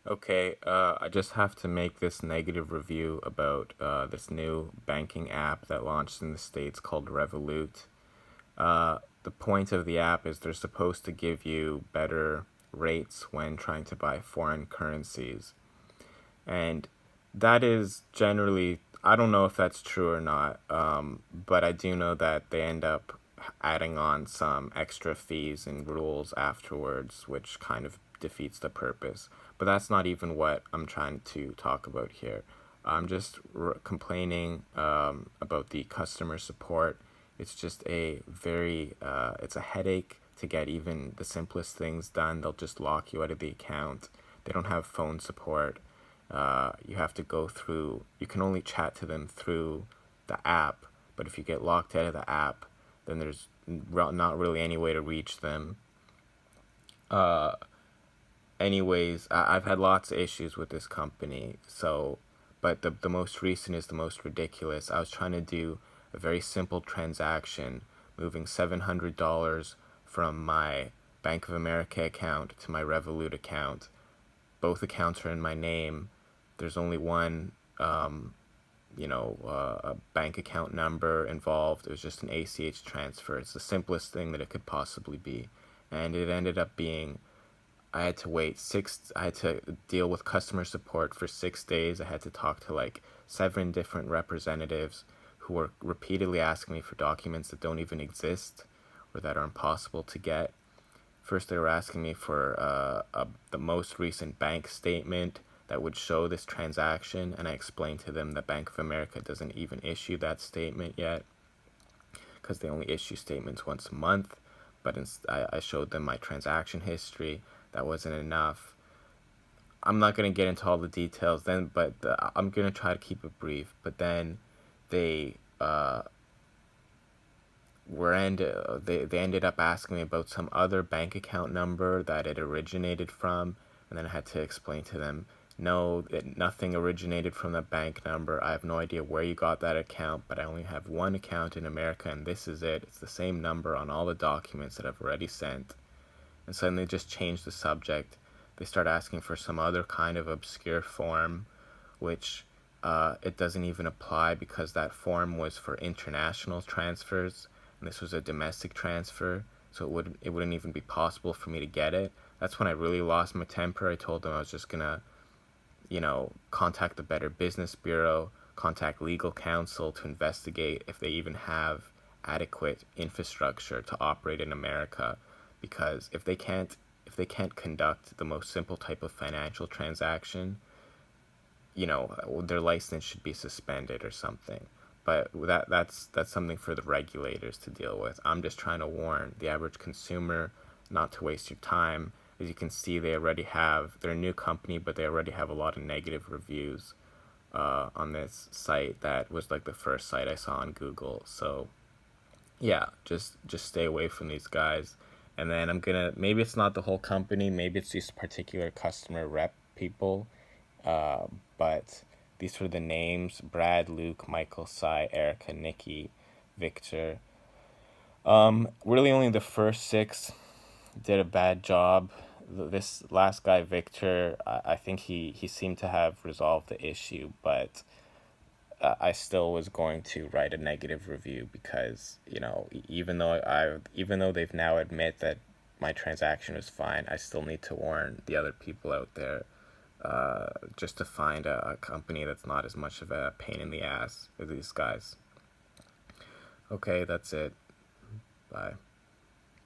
Okay, I just have to make this negative review about this new banking app that launched in the States called Revolut. The point of the app is they're supposed to give you better rates when trying to buy foreign currencies. And that is generally, I don't know if that's true or not, but I do know that they end up adding on some extra fees and rules afterwards, which kind of defeats the purpose. But that's not even what I'm trying to talk about here. I'm just complaining about the customer support. It's just it's a headache to get even the simplest things done. They'll just lock you out of the account. They don't have phone support. You have to go through, you can only chat to them through the app, but if you get locked out of the app, then there's not really any way to reach them. Uh, Anyways, I've had lots of issues with this company, so, but the most recent is the most ridiculous. I was trying to do a very simple transaction, moving $700 from my Bank of America account to my Revolut account. Both accounts are in my name. There's only one, a bank account number involved. It was just an ACH transfer. It's the simplest thing that it could possibly be. And it ended up being, I had to deal with customer support for 6 days. I had to talk to like 7 different representatives who were repeatedly asking me for documents that don't even exist or that are impossible to get. First, they were asking me for the most recent bank statement that would show this transaction, and I explained to them that Bank of America doesn't even issue that statement yet because they only issue statements once a month. But I showed them my transaction history. That wasn't enough. I'm not going to get into all the details then, but I'm going to try to keep it brief. But then they they ended up asking me about some other bank account number that it originated from, and then I had to explain to them, no, nothing originated from that bank number. I have no idea where you got that account, but I only have one account in America, and this is it. It's the same number on all the documents that I've already sent. And so then they just changed the subject. They start asking for some other kind of obscure form, which it doesn't even apply because that form was for international transfers, and this was a domestic transfer, so it wouldn't even be possible for me to get it. That's when I really lost my temper. I told them I was just gonna, contact the Better Business Bureau, contact legal counsel to investigate if they even have adequate infrastructure to operate in America, because if they can't conduct the most simple type of financial transaction, their license should be suspended or something. But that's something for the regulators to deal with. I'm just trying to warn the average consumer not to waste your time. As you can see, they're a new company, but they already have a lot of negative reviews on this site that was like the first site I saw on Google. So yeah, just stay away from these guys. And then maybe it's not the whole company, maybe it's these particular customer rep people, uh, but these were the names: Brad, Luke, Michael, Cy, Erica, Nikki, Victor. Really only the first six did a bad job. This last guy, Victor, I think he seemed to have resolved the issue, but I still was going to write a negative review because even though they've now admit that my transaction was fine, I still need to warn the other people out there, just to find a company that's not as much of a pain in the ass as these guys. Okay, that's it. Bye.